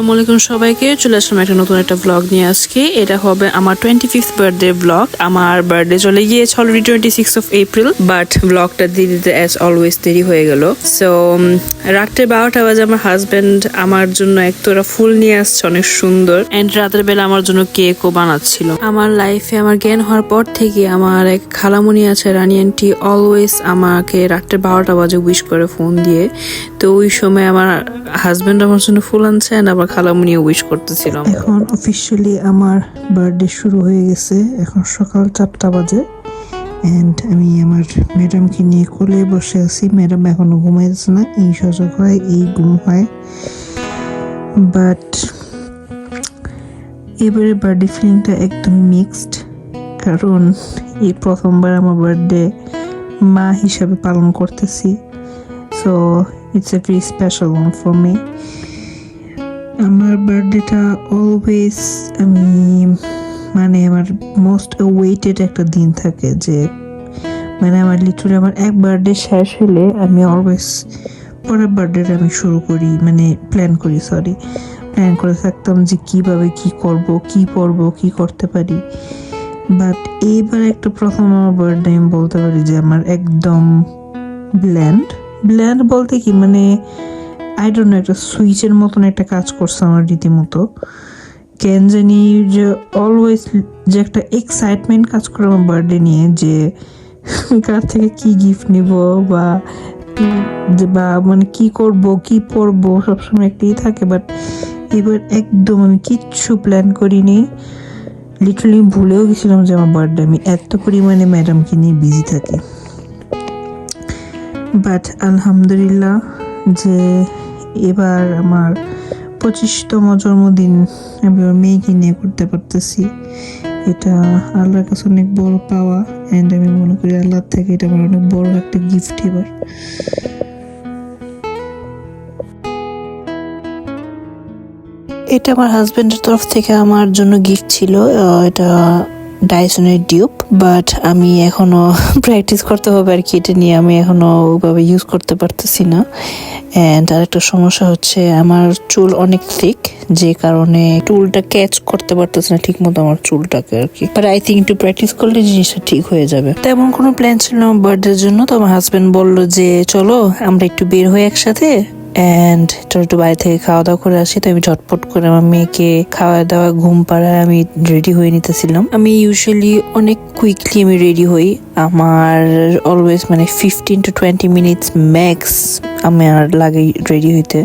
আসসালামু আলাইকুম সবাইকে, চলে আসলাম একটা নতুন একটা ব্লগ নিয়ে। আজকে এটা হবে আমার 25th বার্থডে ব্লগ। আমার বার্থডে চলে গিয়েছে অলরেডি 26 এপ্রিল, বাট ব্লগটা দিতে অ্যাজ অলওয়েজ দেরি হয়ে গেল। সো রাত্রে 12টা বাজে আমার হাজবেন্ড আমার জন্য একটা ফুল নিয়ে আসছে, অনেক সুন্দর, এন্ড রাতের বেলা আমার জন্য কেকও বানাচ্ছিল। আমার লাইফে আমার জ্ঞান হওয়ার পর থেকে আমার এক খালামুনি আছে, রানী আন্টি, অলওয়েজ আমাকে রাত্রে 12টা বাজে উইশ করে ফোন দিয়ে। তো ওই সময় আমার হাজবেন্ড আমার জন্য ফুল আনছে, আবার খালামুনিও উইশ করতেছিলাম। এখন অফিসিয়ালি আমার বার্থডে শুরু হয়ে গেছে। এখন সকাল 4টা বাজে অ্যান্ড আমি আমার ম্যাডামকে নিয়ে কোলে বসে আছি। ম্যাডাম এখনো ঘুমাইছে না, এই সজাগ হয় এই ঘুম হয়। বাট এবারে বার্থডে ফিলিংটা একদম মিক্সড, কারণ এই প্রথমবার আমার বার্থডে মা হিসাবে পালন করতেছি। So it's a very special one for me. আমার বার্থডেটা অলওয়েজ আমার মোস্ট ওয়েটেড একটা দিন থাকে, যে আমার লিটারালি আমার এক বার্থডে শেষ হলে আমি অলওয়েজ পরের বার্থডেটা আমি শুরু করি, প্ল্যান করে থাকতাম যে কিভাবে কি করব, কি পরবো, কি করতে পারি। বাট এইবার একটা প্রথম আমার বার্থডে আমি বলতে পারি যে আমার একদম ব্ল্যান্ড বলতে কি আই ডোন্ট নো, একটা সুইচের মতন একটা কাজ করছে আমার রীতিমতো। কেন জানি যে অলওয়েজ যে একটা এক্সাইটমেন্ট কাজ করে আমার বার্থডে নিয়ে, যে কার থেকে কি গিফট নিব বা কি করব, কি পরবো, সবসময় একটাই থাকে। বাট এবার একদম আমি কিচ্ছু প্ল্যান করিনি। লিটারালি ভুলেও গেছিলাম যে আমার বার্থডে, আমি এত পরিমাণে ম্যাডামকে নিয়ে বিজি থাকি। বাট আলহামদুলিল্লাহ যে এবার আমার 25তম জন্মদিন আমি আমার মেয়েকে নিয়ে করতে পারতেছি। এটা আল্লাহর কাছে অনেক বড় পাওয়া, অ্যান্ড আমি মনে করি আল্লাহর থেকে এটা আমার অনেক বড় একটা গিফট। এবার এটা আমার হাজবেন্ডের তরফ থেকে আমার জন্য গিফট ছিল। এটা ডাইসনের ডিউপ, বাট আমি এখনো প্র্যাকটিস করতে হবে আর কি, এটা নিয়ে আমি এখনো ওইভাবে ইউজ করতে পারতেছি না। অ্যান্ড আরেকটা সমস্যা হচ্ছে আমার চুল অনেক থিক, যে কারণে চুলটা ক্যাচ করতে পারতেছে না ঠিক মতো আমার চুলটাকে আর কি। বাট আই থিঙ্ক একটু প্র্যাকটিস করলে জিনিসটা ঠিক হয়ে যাবে। তেমন কোনো প্ল্যান ছিল না আমার বার্থডের জন্য, তো আমার হাজবেন্ড বললো যে চলো আমরা একটু বের হই একসাথে, অ্যান্ড একটু বাইরে থেকে খাওয়া দাওয়া করে আসি। তো আমি ঝটপট করে আমার মেয়েকে খাওয়া দাওয়া ঘুম পাড়ায় আমি রেডি হয়ে নিতেছিলাম। আমি ইউজুয়ালি অনেক কুইকলি আমি রেডি হই, আমার অলওয়েজ 15 to 20 মিনিটস ম্যাক্স আমার লাগে রেডি হইতে।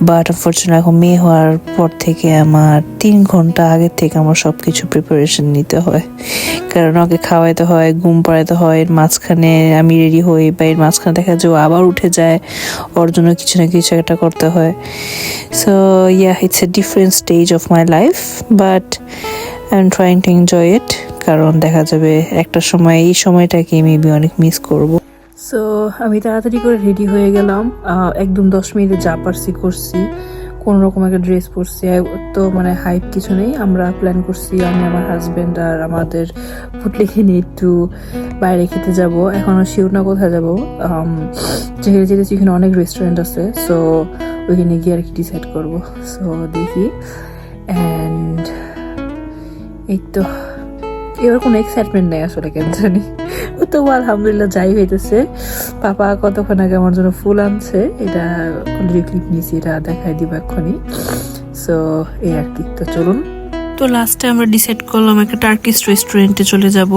বাট আনফর্চুনেটলি এখন মেয়ে হওয়ার পর থেকে আমার 3 ঘন্টা আগে থেকে আমার সবকিছু প্রিপারেশন নিতে হয়, কারণ ওকে খাওয়াইতে হয়, ঘুম পাড়াইতে হয়, এর মাঝখানে আমি রেডি হই, বা এর মাঝখানে দেখা যায় ও আবার উঠে যায়, ওর জন্য কিছু না কিছু একটা করতে হয়। So it's a different stage of my life, but I am trying to enjoy it, কারণ দেখা যাবে একটা সময় এই সময়টাকে মেবি অনেক মিস করব। সো আমি তাড়াতাড়ি করে রেডি হয়ে গেলাম, একদম 10 মিনিটে যা পারছি করছি, কোন রকম একটা ড্রেস পরছি। তো হাইট কিছু নেই, আমরা প্ল্যান করছি আমি, আমার হাজবেন্ড আর আমাদের ফুটলিকে নিয়ে একটু বাইরে খেতে যাব। এখনো শিওর না কোথায় যাবো, যেহেতু এখানে অনেক রেস্টুরেন্ট আছে, সো ওইখানে গিয়ে আর কি ডিসাইড করবো। সো দেখি, অ্যান্ড এই তো এবার কোনো এক্সাইটমেন্ট নেই আসলে, কেন জানি। তো আলহামদুলিল্লাহ যাই হইতেছে। পাপা কতক্ষণ আগে আমার জন্য ফুল আনছে, এটা ক্লিপ নিয়েছি, এটা দেখাই দিব এক্ষুনি। সো এই আর কি, তো চলুন। তো লাস্টে আমরা ডিসাইড করলাম একটা টার্কিশ রেস্টুরেন্টে চলে যাব।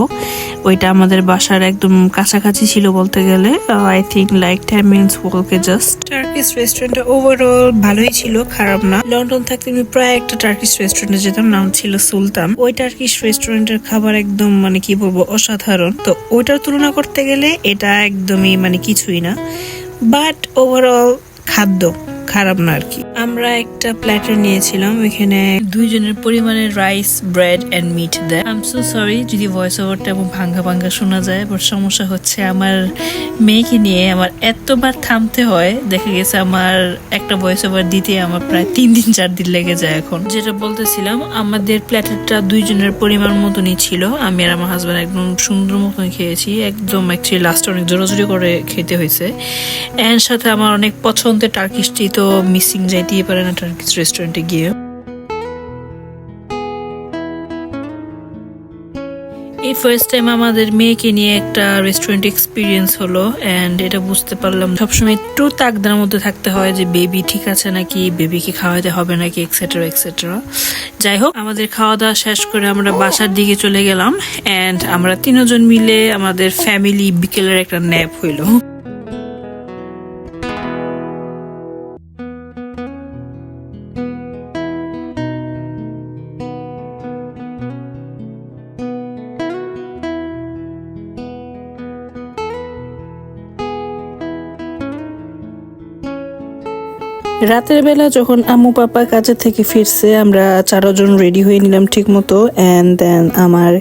ওইটা আমাদের বাসার একদম কাছাকাছি ছিল বলতে গেলে, আই থিঙ্ক লাইক 10 মিনিটস ওয়াকে জাস্ট। টার্কিশ রেস্টুরেন্টটা ওভারঅল ভালোই ছিল, খারাপ না। লন্ডন থাকতে আমি প্রায় একটা টার্কিশ রেস্টুরেন্টে যেতাম, নাম ছিল সুলতান। ওই টার্কিশ রেস্টুরেন্টের খাবার একদম কি বলবো, অসাধারণ। তো ওইটার তুলনা করতে গেলে এটা একদমই কিছুই না, বাট ওভারঅল খাদ্য খারাপ না আর কি। আমরা একটা প্ল্যাটার নিয়েছিলাম, এখানে 2 জনের পরিমাণে রাইস, ব্রেড এন্ড মিট দেয়। আই এম সো সরি যদি ভয়েস ওভারটা এবং ভাঙ্গা ভাঙ্গা শোনা যায়, বাট সমস্যা হচ্ছে আমার মেয়েকে নিয়ে আমার এতবার থামতে হয়, দেখা গেছে আমার একটা ভয়েস ওভার দিতে আমার প্রায় 3 দিন 4 দিন লেগে যায়। এখন যেটা বলতেছিলাম, আমাদের প্ল্যাটারটা 2 জনের পরিমাণ মতনই ছিল। আমি আর আমার হাজব্যান্ড একদম সুন্দর মতন খেয়েছি, একদম অ্যাকচুয়ালি লাস্টে অনেক জোরাজোরি করে খেতে হয়েছে। এর সাথে আমার অনেক পছন্দের টার্কিশ চিজ তো মিসিং যাইতেই পারে না টার্কিশ রেস্টুরেন্টে গিয়ে। এই ফার্স্ট টাইম আমাদের মেয়েকে নিয়ে একটা রেস্টুরেন্ট এক্সপিরিয়েন্স হলো, এন্ড এটা বুঝতে পারলাম সবসময় একটু তাকদার মধ্যে থাকতে হয় যে বেবি ঠিক আছে নাকি, বেবিকে খাওয়াতে হবে নাকি, এক্সেট্রা এক্সেট্রা। যাই হোক, আমাদের খাওয়া দাওয়া শেষ করে আমরা বাসার দিকে চলে গেলাম, এন্ড আমরা তিনজন মিলে আমাদের ফ্যামিলি বিকেলের একটা ন্যাপ হইলো। রাতের বেলা যখন আম্মু পাপা কাজের থেকে ফিরছে, আমরা 4 জন রেডি হয়ে নিলাম ঠিক মতো, অ্যান্ড দেন আমার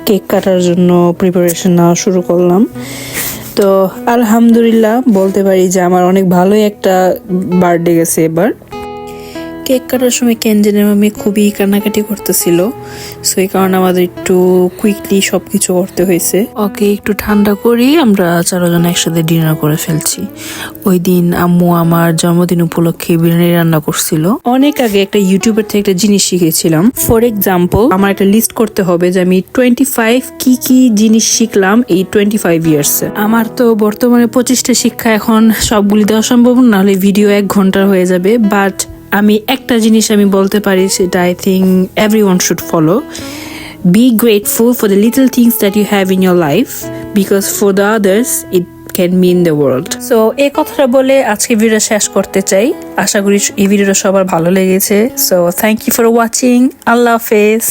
কেক কাটার জন্য প্রিপারেশন নেওয়া শুরু করলাম। তো আলহামদুলিল্লাহ বলতে পারি যে আমার অনেক ভালোই একটা বার্থডে গেছে এবার। কেক কাটার সময় কেনজেনের মামি খুবই কান্নাকাটি করতেছিল, সো এই কারণে আমাদের একটু কুইকলি সবকিছু করতে হয়েছে। ওকে একটু ঠান্ডা করি, আমরা 4 জন একসাথে ডিনার করে ফেলছি। ওই দিন আম্মু আমার জন্মদিন উপলক্ষে বিরিয়ানি রান্না করছিল। অনেক আগে একটা ইউটিউবের থেকে একটা জিনিস শিখেছিলাম। ফর এক্সাম্পল, আমার একটা লিস্ট করতে হবে যে আমি 25 কি জিনিস শিখলাম এই 25 ইয়ার্সে। আমার তো বর্তমানে 25টা শিক্ষা, এখন সবগুলি দেওয়া সম্ভব না, হলে ভিডিও 1 ঘন্টার হয়ে যাবে। বাট আমি একটা জিনিস আমি বলতে পারি, সেটা I think everyone should follow. Be grateful for the little things that you have in your life, because for the others it can mean the world. So এই কথাটা বলে আজকে ভিডিও শেষ করতে চাই। আশা করি এই ভিডিওটা সবার ভালো লেগেছে। So thank you for watching. আল্লাহ হাফেজ।